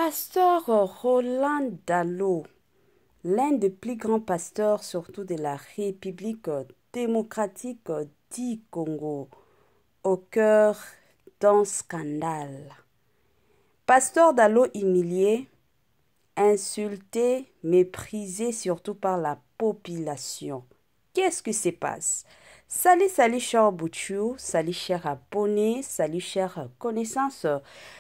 Pasteur Roland Dallot, l'un des plus grands pasteurs surtout de la République démocratique du Congo, au cœur d'un scandale. Pasteur Dallot humilié, insulté, méprisé surtout par la population. Qu'est-ce qui se passe? Salut, salut, cher Bouchou, salut, cher abonné, salut, chers connaissances,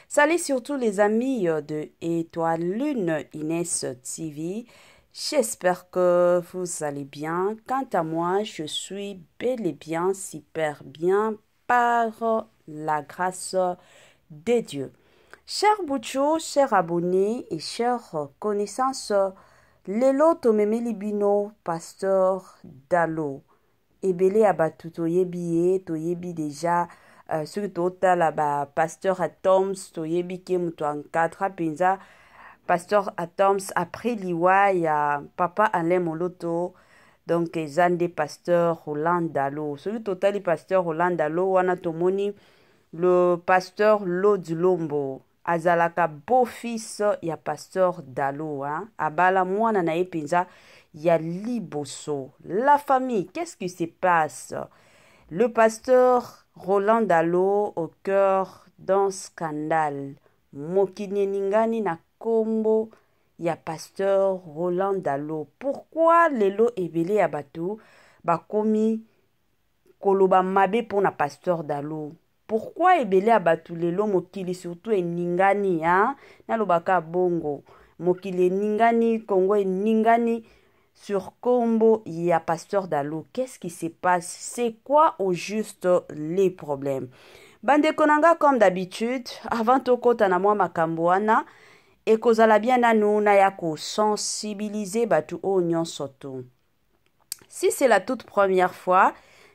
salut surtout les amis de Étoile Lune Inès TV. J'espère que vous allez bien. Quant à moi, je suis bel et bien, super bien, par la grâce de Dieu. Chers Bouchou, chers abonnés et chers connaissances, lelo tomeme libino, pasteur Dallot. Ebele abatu toyebi déjà ce que totala ba pasteur Atoms toyebi ke mutu encadra penza pasteur Atoms après liwa ya papa Alain Moloto donc zande pasteur Roland Dallot ce que totali pasteur Roland Dallot wana tomoni le pasteur Lodilombo azalaka beau-fils ya pasteur Dallot hein abala mwana na ye penza ya liboso. La famille, qu'est-ce qui se passe? Le pasteur Roland Dallot au cœur d'un scandale. Mokini ningani na kombo ya pasteur Roland Dallot. Pourquoi lelo ebele ya bato bakomi koloba mabe pona pasteur Dallot? Pourquoi ebele ya bato lelo mokili surtout eningani hein? Nalobaka bongo. Mokili eningani, Congo eningani. Sur Combo, il y a pasteur Dallot. Qu'est-ce qui se passe? C'est quoi au juste les problèmes? Bande konanga comme d'habitude, avant tokota na mwa makamboana, et kozala bien nanu na yako sensibiliser batu o nyonso to. Si c'est la toute première fois,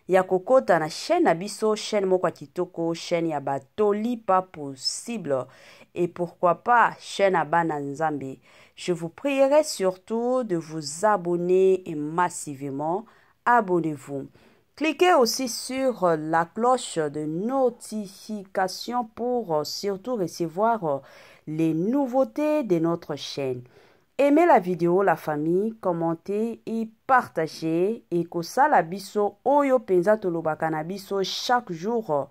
ya kokota na chaîne abiso, chaîne moko kitoko, chaîne ya batoli pas possible. Et pourquoi pas chaîne Abana Nzambe. Je vous prierai surtout de vous abonner et massivement. Abonnez-vous. Cliquez aussi sur la cloche de notification pour surtout recevoir les nouveautés de notre chaîne. Aimez la vidéo, la famille, commentez et partagez. Et kosala biso oyo penza tolobaka na biso chaque jour.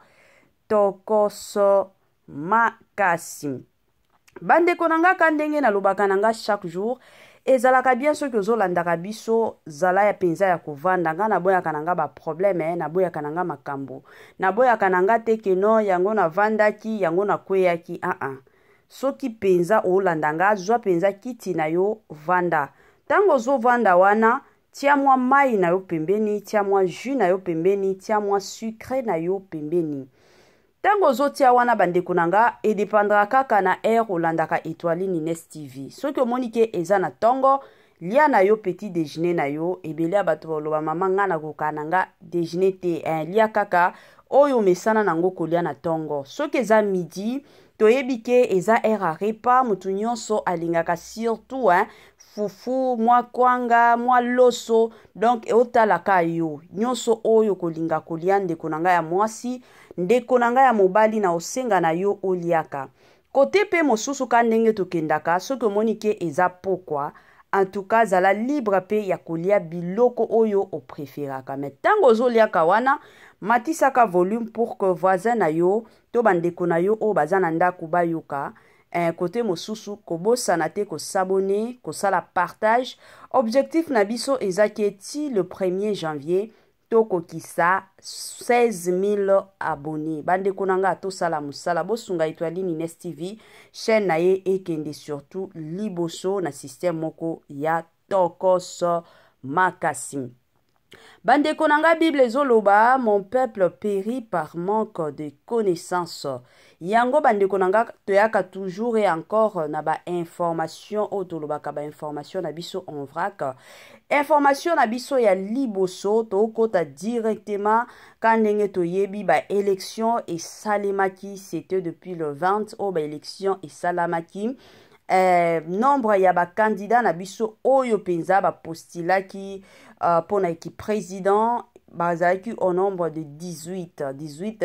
Tokoso makasi. Bande konanga kandenge na lobaka nanga chaque jour. Ezalaka bien ceux que ozolandaka biso zala ya penza ya kovanda nga na boya kananga ba problème na boya kananga makambo. Na boya kananga tekeno yango na vandaki yango na kweyaki soki penza olandanga zwa penza kiti na yo vanda. Tango zo vanda wana tia mwa mai na yo pembeni, tia mwa jus na yo pembeni, tia mwa sucre na yo pembeni. Tango zotia wana bandeko nanga e dépendra kaka na air olandaka Étoile Inès TV. Soki omoni ke eza na tongo lia na yo petit déjeuner na yo ebele bato loba mama nga na kokananga déjeuner te lia kaka oyo mesana nango kolia na tongo. Soki eza midi toyebi ke eza air a repas mutu nyonso alingaka surtout fufu mwa kwanga mwa loso donc eotalaka yo nyonso oyo kolinga kolia ndeko nanga ya mwasi ndeko nanga ya mobali na osenga na yo oliaka kote pe mosusu ka ndenge tokendaka soki omoni ke eza pokwa en tout cas zala libre pe ya kolia biloko oyo opréféraka mais tango ozoliaka wana matisaka volume pour que voisin na yo to bandeko na yo o baza na ndako bayoka côté mosusu kobosana te kosabone kosala partage objectif na biso ezaki ti le 1er janvier tokokisa 16 000 abonnés bandeko nanga tosala musala bosunga Étoile Inès TV chaîne na ye ekende surtout liboso na système moko ya tokoso makasi. Bandeko nanga Bible ezoloba mon peuple périt par manque de connaissances. Yango bandeko nanga toyaka toujours et encore na ba information otolobaka ba information na biso en vrac. Information na biso ya liboso to kota directement quand ndenge toyebi ba élection et salemaki c'était depuis le 20 au ba élection et salamaki. Nombre ya ba candidat na biso oyo penza ba postilaki pona ki président bazalaki au nombre de 18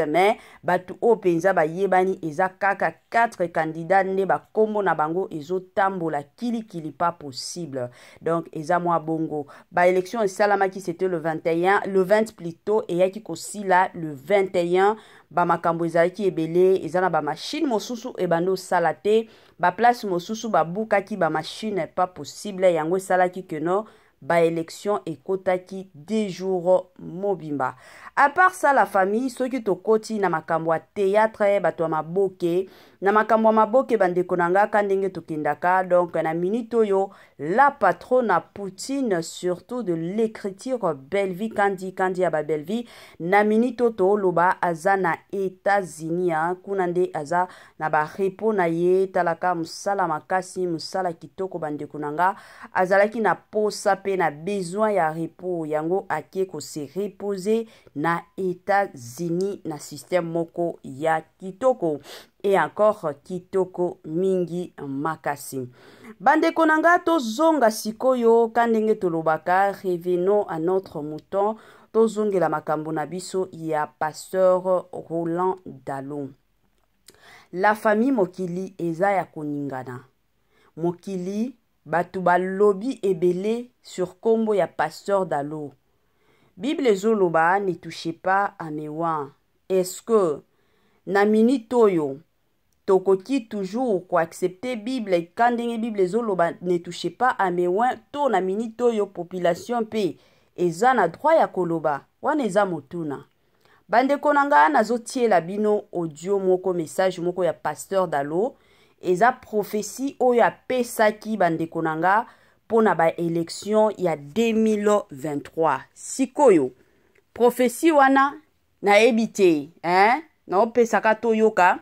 mais batu o penza ba yebani eza kaka 4 candidats ne ba kombo na bango ezotambola kilikili pas possible. Donc eza mwa bongo ba élection esalamaki c'était le 20 plutôt et yaki kosila le 21 ba makambo ezalaki ebele eza na ba machine mosusu e bando sala te ba place mosusu ba bukaki ba machine pas possible yango esalaki que non ba élection ekotaki 2 jours mobimba. À part ça la famille soki tokoti na makambo ya théâtre bato ya maboke na makambo ya maboke bandeko na nga ndenge tokendaka donc na minute oyo la patronne à Poutine surtout de l'écriture Bellevie kandi ya ba Bellevie na minute to loba aza na États-Unis kuna nde aza na ba repo na ye talaka musala makasi musala kitoko bandeko na nga azalaki na posa pe na besoin ya repos yango ake ko se reposer na États-Unis na système moko ya kitoko et encore kitoko mingi makasi. Bandeko nanga tozonga sikoyo kandenge tolobaka revenons à notre mouton tozongela makambo na biso ya pasteur Roland Dallot. La famille mokili eza ya koningana. Mokili batu balobi ebele sur kombo ya pasteur Dallot. Bible zoloba ne touchez pas à mes oins. Est-ce que na minitoyo tokoki toujours ko accepter Bible quand ndenge Bible zoloba ne touchez pas à mes oins to na minitoyo population pe eza na droit ya koloba wana eza motuna. Bandeko nanga nazotiela bino audio moko message moko ya pasteur Dallot eza prophétie oyo apesaki bandeko nanga pona ba élection ya 2023. Sikoyo prophétie wana na ebite na opesaka toyoka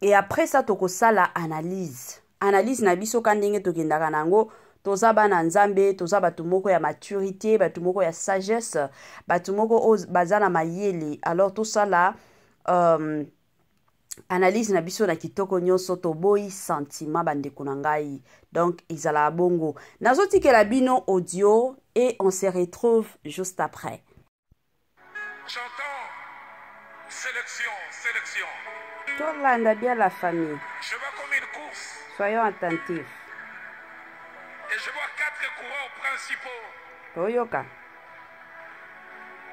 et après ça tokosala analyse na biso kandenge tokendaka nango toza bana nzambe toza batu moko ya maturité batu moko ya sagesse batu moko bazana mayele alors tosala analyse na biso na kitoko nyonso toboyi sentiment bandeko na ngai donc izala bongo nazotikela bino audio et on se retrouve juste après. J'entends sélection. Tolanda bien la famille. Je vois comme une course. Soyons attentifs. Et je vois 4 coureurs principaux. Toyoka.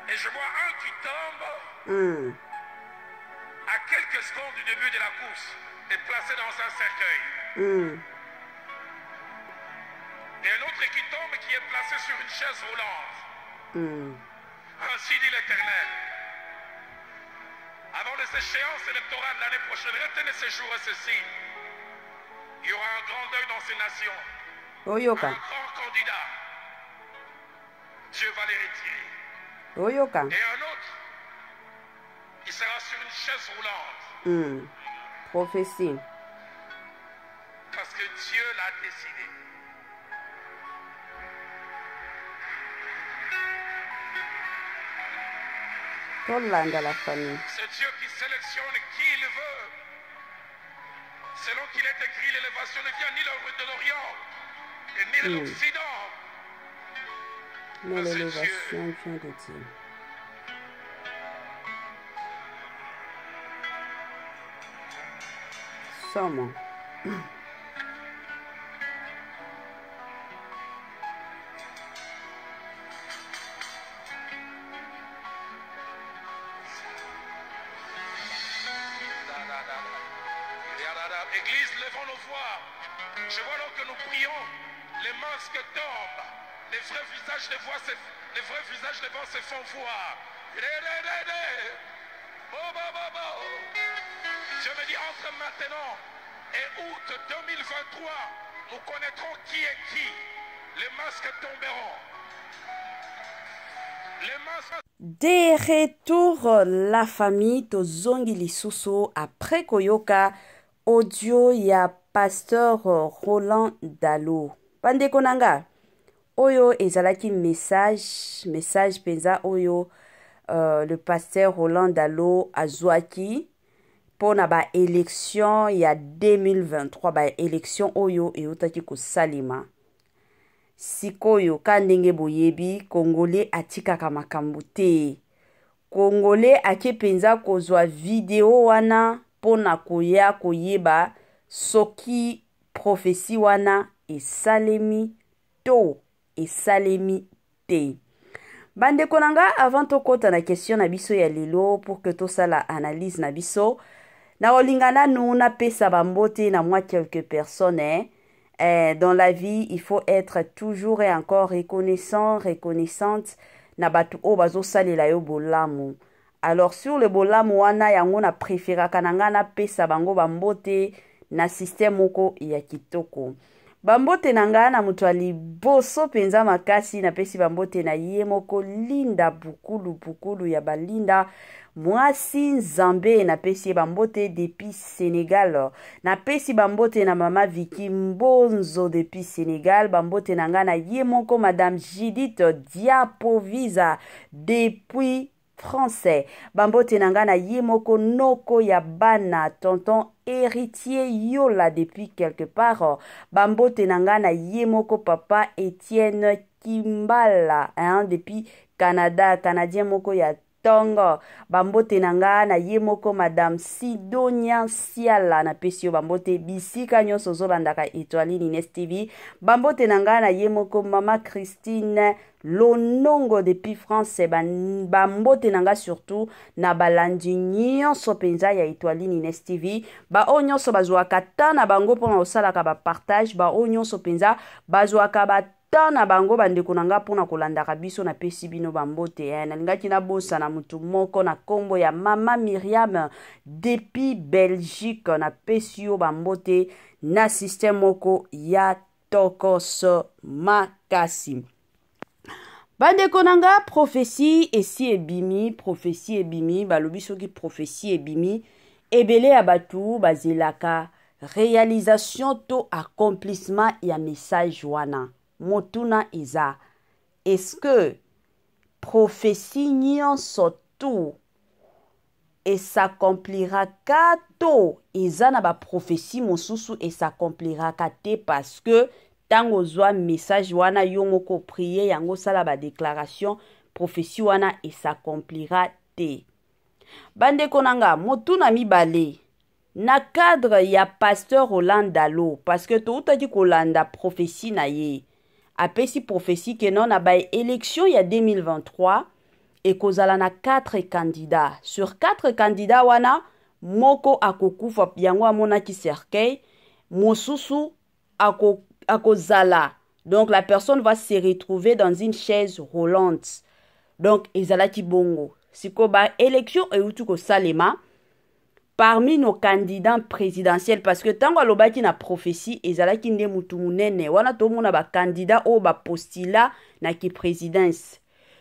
Et je vois un qui tombe à quelques secondes du début de la course et placé dans un cercueil. Et un autre qui tombe qui est placé sur une chaise roulante. Ainsi dit l'Éternel. Avant les échéances électorales l'année prochaine, retenez ces jours et ceci. Il y aura un grand deuil dans ces nations. Oyoka. Un grand candidat. Dieu va les retirer. Oyoka. Et un autre, il sera sur une chaise roulante. Prophétie. Parce que Dieu l'a décidé. Tolanda la famille. C'est Dieu qui sélectionne qui il veut. Selon qu'il est écrit, l'élévation ne vient ni de l'Orient et ni de l'Occident. Mais l'élévation vient de Dieu. Somme. Église, levons nos voix. Je vois donc que nous prions, les masques tombent, les vrais visages devant se font voir. Je me dis entre maintenant et août 2023, nous connaîtrons qui est qui. Les masques tomberont. Les masques... Des retours la famille tozongi lisusu après koyoka audio ya pasteur Roland Dallot. Bandeko nanga oyo ezalaki message penza oyo le pasteur Roland Dallot azwaki pona ba élection ya 2023 ba élection oyo eutaki kosalima. Sikoyo ka ndenge boyebi Congolais atikaka makambo te. congolais ake penza kozwa video wana pona koya koyeba soki prophétie wana esalemi to esalemi te. Bandeko nanga, avant tokota na question na biso ya lelo pour que tosala analyse na biso, na olingana nou na pesa bambote na moi quelques personnes dans la vie, il faut être toujours et encore reconnaissante na batu o bazo salela yo bolamu. Alors sur le bolamu wana yango na préféra kananga na pesa bango bambote na système moko ya kitoko. Bambote nanga na mutu aliboso penza makasi na pesi bambote na ye moko linda bukulu ya balinda mwasi Nzambe na pesi bambote depuis Sénégal. Na pesi bambote na mama Vicky Mbonzo depuis Sénégal. Bambote nanga na ye moko Madame Judith Diapovisa depuis français. Bambote nanga na ye moko Noko ya bana tonton héritier Yola depuis quelque part. Bambote nanga na ye moko papa Etienne Kimbala depuis Canadien moko ya Tongo. Bambote nanga na ye moko Madame Sidonia Siala na pesio bambote bisika nyonso zolandaka Étoile Ines TV. Bambote nanga na ye moko Mama Christine Lonongo depuis France. Bambote nanga surtout na balandi nyonso penza ya Étoile Ines TV. Ba o nyonso bazwaka ta na bango pona osalaka ba partage. Ba o nyonso penza bazwaka ba na bango bandeko nanga pona kolandaka biso na pesi bino bambote nalingaki na bosa na mutu moko na kombo ya Mama Myriam depuis Belgique na pesi yo bambote na système moko ya tokoso makasi. Bandeko nanga prophétie esi ebimi balobi soki prophétie ebimi ebele ya batu bazelaka réalisation to accomplissement ya message wana. Motuna eza, est-ce que prophétie nyonso tout et s'accomplira kato eza na ba prophétie mosusu et s'accomplira kate parce que tango zwa message wana yo moko prier yango sala ba déclaration prophétie wana et s'accomplira te. Bandeko nanga motuna mibale na cadre ya pasteur Roland Dalo parce que tout a dit kolanda prophétie na ye. Apesi prophétie que non a bay élection il y a 2023 et kozala na 4 candidats. Sur 4 candidats wana moko akokufa yango amona ki cercueil, mosusu akozala. Donc la personne va se retrouver dans une chaise roulante. Donc ezala ki bongo. Siko ba élection e utu ko salema parmi nos candidats présidentiels parce que tango alobaki na prophétie ezalaki nde mutu munene wana tomona ba candidat o ba postila na ki présidence.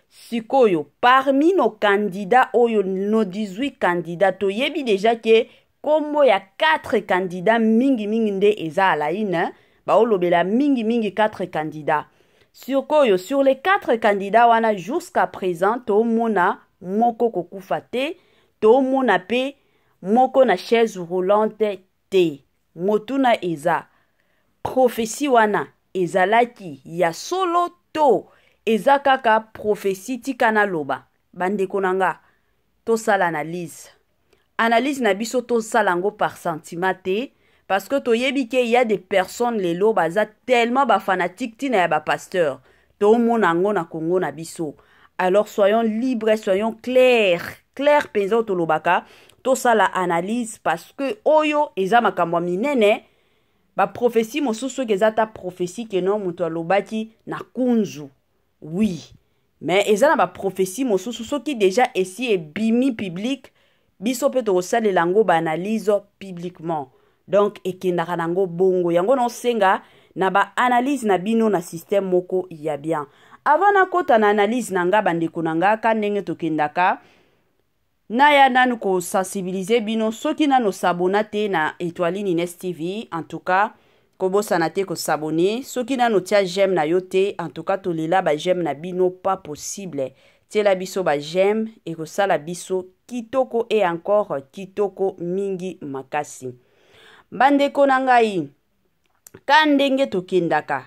Sikoyo parmi nos candidats oyo nos 18 candidats toyebi déjà que kombo ya 4 candidats mingi nde eza alaine ba olobela mingi 4 candidats. Sikoyo sur les 4 candidats wana jusqu'à présent tomona moko kokufa te, tomona pe moko na chaise roulante te. Motuna eza prophétie wana ezalaki ya solo to eza kaka prophétie tikana loba. Bandeko nanga to sala analyse na biso to salango par sentiment te parce que to yebi ke y a des personnes lelo baza tellement ba fanatique tina ya ba pasteur to mona ngo na Congo na biso. Alors soyons libres, soyons clairs penza to lobaka. Tout ça la analyse parce que oyo eza makambo minene ba prophétie mosusu ke ta prophétie ke non muto alobaki na kunzu. Oui, mais eza na ba prophétie mosusu soki déjà esi e bimi public biso pe to sala lango ba analyse publiquement. Donc ekendaka nango bongo yango no senga na ba analyse na bino na système moko ya bien. Avant na kota na analyse nanga bandeko nanga ka ndenge to kendaka Naya nanu ko sensibiliser bino soki nano s'abonate na Étoile Ines TV. En tout cas, kobo sanate ko s'abonner. Soki nano tia j'aime na yote. En tout cas, tolela ba j'aime na bino pas possible. Tia la biso ba j'aime et ko sala biso kitoko et encore kitoko mingi makasi. Bandeko nangai. Kandenge to kendaka.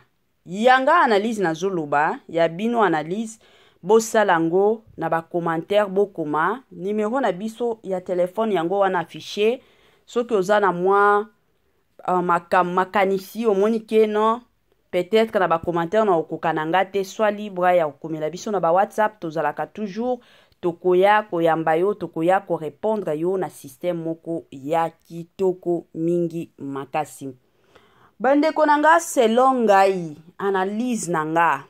Yanga analyse na zoloba. Ya bino analyse. bosalango na ba commentaire bokoma numéro na biso ya téléphone yango wana affiché soki oza na mwa makanisi omoni ke non peut-être na ba commentaire na okokananga te soit libre ya okomela biso na ba WhatsApp tozalaka toujours tokoya koyamba yo tokoya ko répondre yo na système moko ya kitoko mingi makasi. Bandeko nanga selon ngai analyse nanga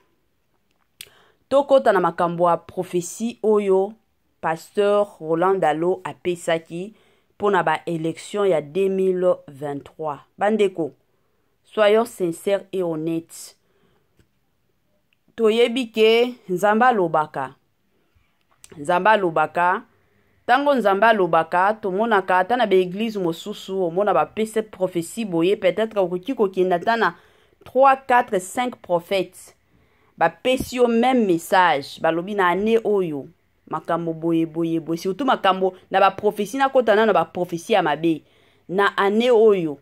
tokota na makambo ya prophétie oyo pasteur Roland Dalo apesaki pona ba élection ya 2023. Bandeko, soyons sincères et honnêtes. Toyebi ke Nzamba lobaka. Nzamba lobaka. Tango Nzamba lobaka, tomonaka ata na ba église mosusu, omona ba pese prophétie boye, peut-être okoki kokenda tana 3, 4, 5 prophètes. Ba pesi yo même message, ba lobi na ane oyo. Makambo boye boye boye. Surtout makambo na ba prophétie na kotana na ba prophétie ya mabe. Na ane oyo.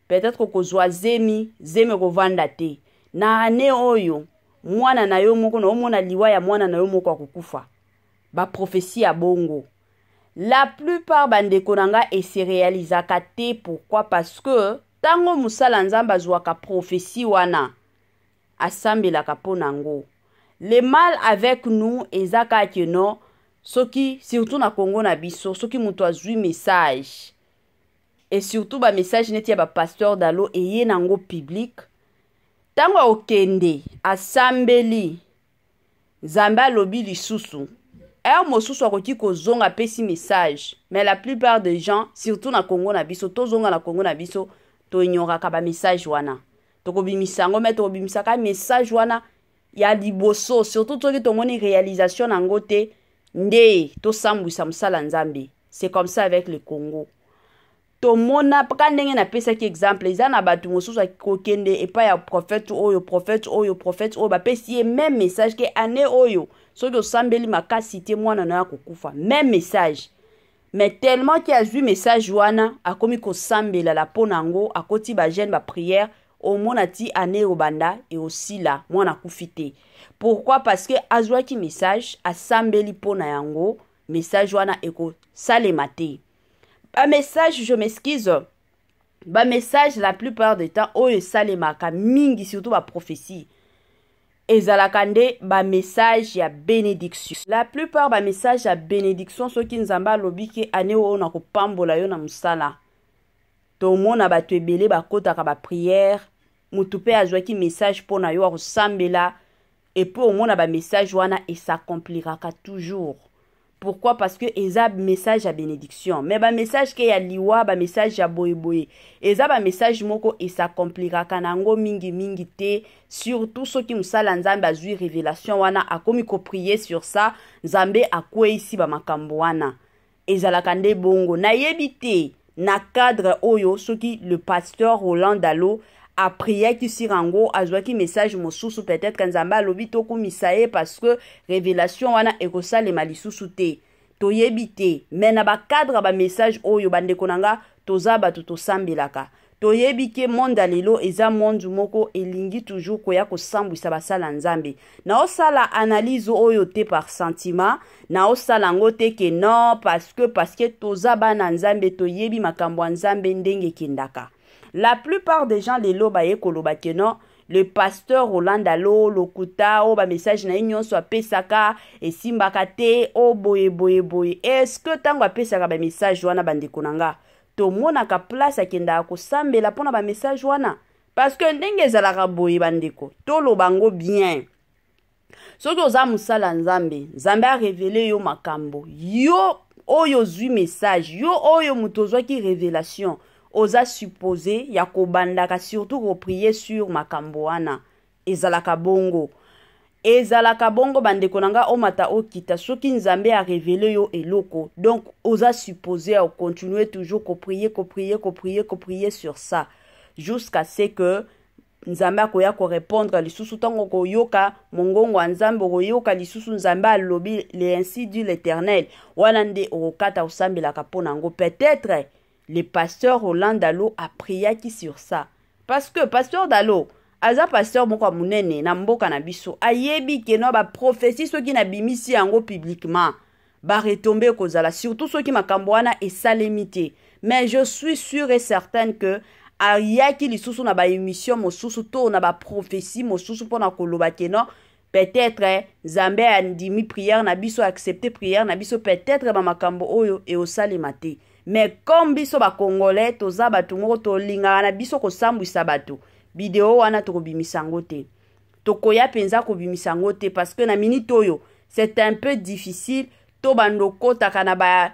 Peut-être kozwa zemi kovanda te. Na ane oyo. Mwana na yo moko na omona liwa ya mwana na yo moko akukufa. Ba prophétie ya bongo. La plupart bandeko nanga et se réalisaka te. Pourquoi? Parce que tango musala nzamba zwaka prophétie wana asambelaka po nango. Le mal avec nous ezaka ke non soki surtout na Congo na biso soki muto azui message et surtout ba message neti ya ba pasteur Dalo eye nango public tango okende asambeli Nzamba lobi lisusu mosusu akoki kozonga pesi message mais la plupart des gens surtout na Congo na biso tozonga na Congo na biso to ignoraka ba message wana tokobimisango mais tokobimisaka message wana ya liboso surtout toki tomoni réalisation nango te nde to sambwisa musala nzambe. C'est comme ça avec le Congo. To mona paka ndenge na pesa ki exemple eza na batu mosusu akokende epa ya prophète oyo ba pesi même message ke ane oyo soki osambeli makasi te mwana na kokufa même message mais tellement ki azui message wana akomi ko sambela la ponango akoti ba jeune ba prière au monati ane obanda et aussi là mwana kufite. Pourquoi? Parce que azwaki message asambeli pona yango message wana eko salemate. Ba message, je m'excuse. Ba message la plupart du temps oyo salemaka mingi surtout ba prophétie. Ezalaka nde ba message ya bénédiction. La plupart ba message ya bénédiction soki Nzamba lobi ke ane oyo na kopambola yo na musala. To mona bato ebele bakotaka ba prière, mutu pe azwaki message pona yo akosambela. Et pour au monde, ba message wana et s'accomplira toujours. Pourquoi? Parce que eza message à bénédiction. Mais ba message ke ya liwa, ba message ya boye boye. Eza ba message moko et s'accomplira kanango mingi mingi te. Surtout ceux qui musala nzambe azui révélation wana akomi ko prier sur ça. Nzambe akwe ici ba makambo wana. Eza kande bongo. Na yebite na cadre oyo ceux qui le pasteur Roland Dalo a prié qui sirango azwaki message mosusu peut-être que Nzamba lobi toko misaye parce que révélation wana ekosa le malisusu te toyebite mais na ba cadre ba message oyo bandeko nanga tozaba tutosambelaka toyebike monde lelo eza monde moko elingi toujours koya kosambwisa basala nzambe na osala analyse oyo te par sentiment na osala ngo te ke non parce que tozaba na nzambe toyebi makambo nzambe ndenge kendaka. La plupart des gens les loba ekoloba ke non le pasteur Roland Dalo lokuta o ba message na inyo so pesaka esimbaka te o boye boye boye. Est-ce que tango pesaka ba message wana bandeko nanga to mona ka place akenda ko sambela pona ba message wana parce que ndenge ezalaka boye bandeko to lobango bien. Soki oza musala nzambe nzambe a révélé yo makambo yo oyo zui message yo oyo mutozwa ki révélation oza supposé ya kobandaka surtout ko prier sur makambo wana ezalaka bongo bandeko nanga omata okita soki nzambe a révélé yo eloko donc oza supposé à continuer toujours ko prier sur ça jusqu'à ce que nzambe akoya ko répondre lisusu tango ko yoka mongongo nzambe ko yoka lisusu nzambe alobi les ainsi dit l'Éternel wana nde okata osambela kapona ngo peut-être le pasteur Roland Dalo a prié qui sur ça. Parce que pasteur Dalo aza pasteur moko munene na mboka na biso ayebi keno ba prophétie soki na bimisi yango publiquement ba retomber kozala surtout soki makambo wana esalemi te. Mais je suis sûr et certaine que ayaki lisusu na ba émission mosusu to na ba prophétie mosusu pona koloba keno peut-être Nzambe andimi prière na biso accepter prière na biso peut-être ba makambo oyo e osalema te. Mais comme biso ba congolais toza batu moko to lingaka na biso kosambwisa bato video wana tokobimisa yango te. Tokoya penza kobimisa yango te parce que na minute oyo c'est un peu difficile to bandoko takana ba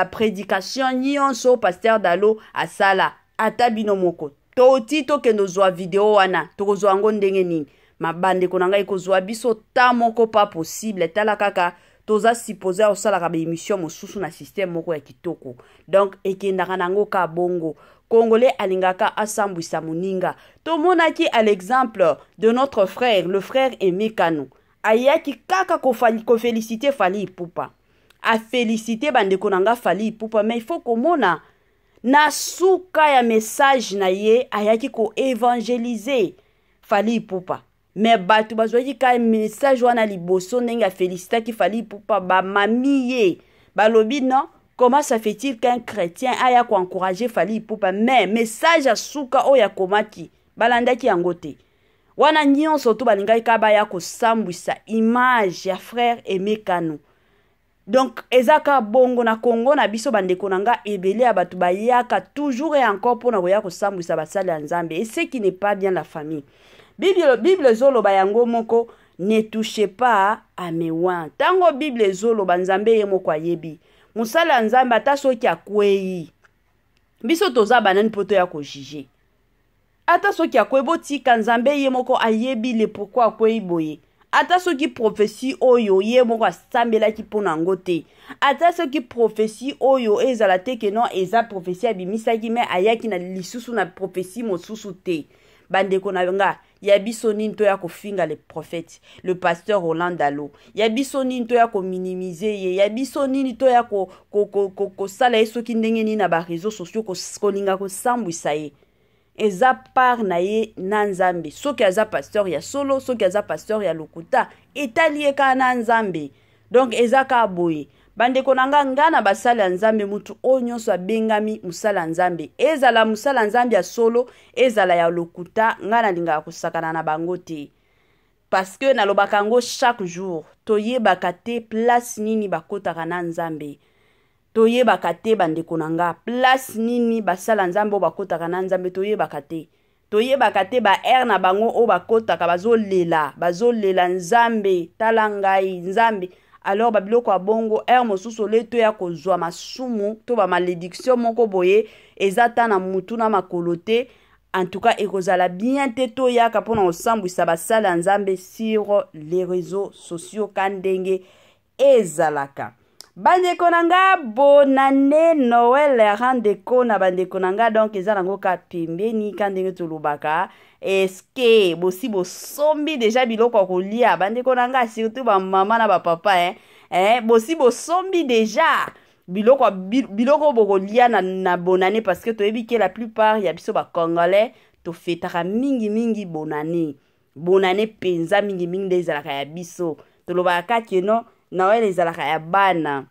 prédication nyonso pasteur Dalo asala ata bino moko. To tito ke nozwa video wana tokozwa ngo ndenge nini. Mabande konanga ikozwa biso ta moko pas possible tala kaka toza supposé osala ka ba émission mosusu na système moko ya kitoko. Donc ekendaka nango ka bongo. Congolais alingaka asambwisa muninga. Tomonaki à l'exemple de notre frère, le frère Aimé Kano. Ayaki kaka ko féliciter Fally Ipupa. A féliciter bandeko nanga Fally Ipupa, mais il faut komona na suka ya message na ye ayaki ko évangéliser Fally Ipupa. Mais batu bazwaki ka message wana liboso ndenge a féliciter ki Fally Ipupa ba mamiye. Balobi non. Comment ça fait-il qu'un chrétien aya ko encourager Fally Ipupa mais message a suka o ya komaki balandaki yango te. Wana nyonso to balingai ka ba ya ko sambwisa image ya frère Aimé Kano. Donc ezaka bongo na Congo na biso bandeko nanga ebele ya batu bayaka toujours et encore pour na koya ko sambwisa basali ya Nzambe et ce qui n'est pas bien la famille. Bible zolo bayango moko ne touchez pas à mes oins. Tango Bible zolo banzambe ye moko ayebi. Musala Nzambe ata soki akwei. Biso toza banani poto ya ko juger. Ata soki akwei botika Nzambe ye moko ayebi le pourquoi akwei boye. Ata soki prophétie oyo ye moko asambela ki pona ngote. Ata soki prophétie oyo ezala te ke non eza prophétie abimisa ki me ayaki na lisusu na prophétie mosusu te. Bandeko na nga yabiso nini to ya kofinga le prophète, le pasteur Roland Dalo. Yabiso nini to ya ko minimiser ye, yabiso nini to ya ko sala eso ki ndenge nini na ba réseaux sociaux ko linga ko sambwisa ye. Eza par na ye na Nzambe. Soki aza pasteur ya solo, soki aza pasteur ya lokuta, etali ka na Nzambe. Donc eza ka boye. Bandeko nanga ngana basala ya Nzambe mutu onyonso abengami musala Nzambe. Ezala musala Nzambe ya solo, ezala ya lokuta, ngana linga kusakana na bango te. Parce que na lobakango chaque jour, toye bakate place nini bakotaka na Nzambe. Toye bakate bandeko nanga place nini basala Nzambe o bakotaka na Nzambe toye bakate. Toye bakate ba na bango o bakotaka bazolela Nzambe, talangai Nzambe. Alors babiloko abongo mosusu leto ya kozwa masumu to ba malédiction moko boye ezata na mutu na makolote. En tout cas ekozala bien te to ya kapona osambwisa basala Nzambe sur les réseaux sociaux kandenge ezalaka. Bandeko nanga bonane Noël rendeko na bandeko nanga donc ezalango ka pembeni kandenge tulubaka. Est-ce que bosi sombi déjà biloko kolia bandeko nanga surtout ba mama na ba papa bosi sombi déjà biloko bokolia na bonane parce que toyebi que la plupart ya biso ba congolais to fetaka mingi bonane penza mingi ezalaka ya biso to lobaka keno Noël ezalaka ya bana.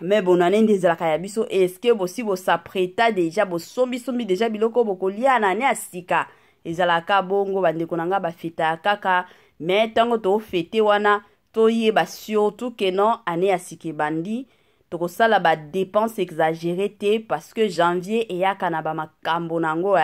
Mais bonane ezalaka ya biso. Est-ce que bosi s'apprêta déjà sombi déjà biloko bokolia na ne asika ezalaka bongo bandeko nanga ba feta kaka. Mais tango to fete wana to yeba surtout que non ane asike bandi to sala ba dépenses exagérées te parce que janvier eyaka na ba makambo nango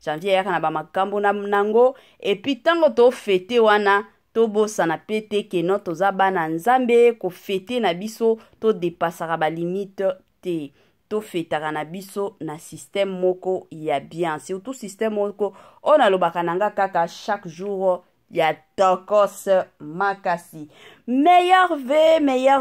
janvier eyaka na ba makambo nango et puis tango to fete wana to bosa na pete ke non toza bana Nzambe ko fete na biso to dépassera ba limite te. To fetaka na biso na système moko ya bien. Surtout système moko on alobaka nanga kaka chaque jour ya tokos makasi. Meilleur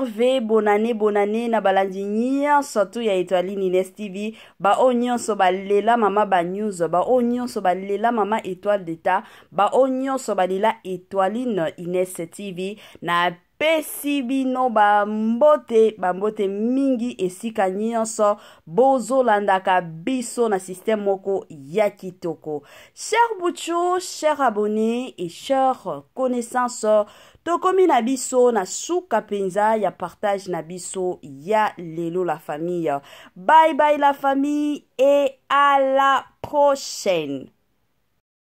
V, bonne année na balandi nyonso tu ya Étoiline Ines TV. Ba nyonso balela mama ba news, ba nyonso balela mama étoile d'état, ba nyonso balela Étoiline Ines TV na pesi bino bambote mingi esika nyonso bozolandaka biso na système moko ya kitoko. Cher Butcho, cher abonné et cher connaissance, tokomi na biso na suka penza ya partage na biso ya lelo la famille. Bye bye la famille et à la prochaine.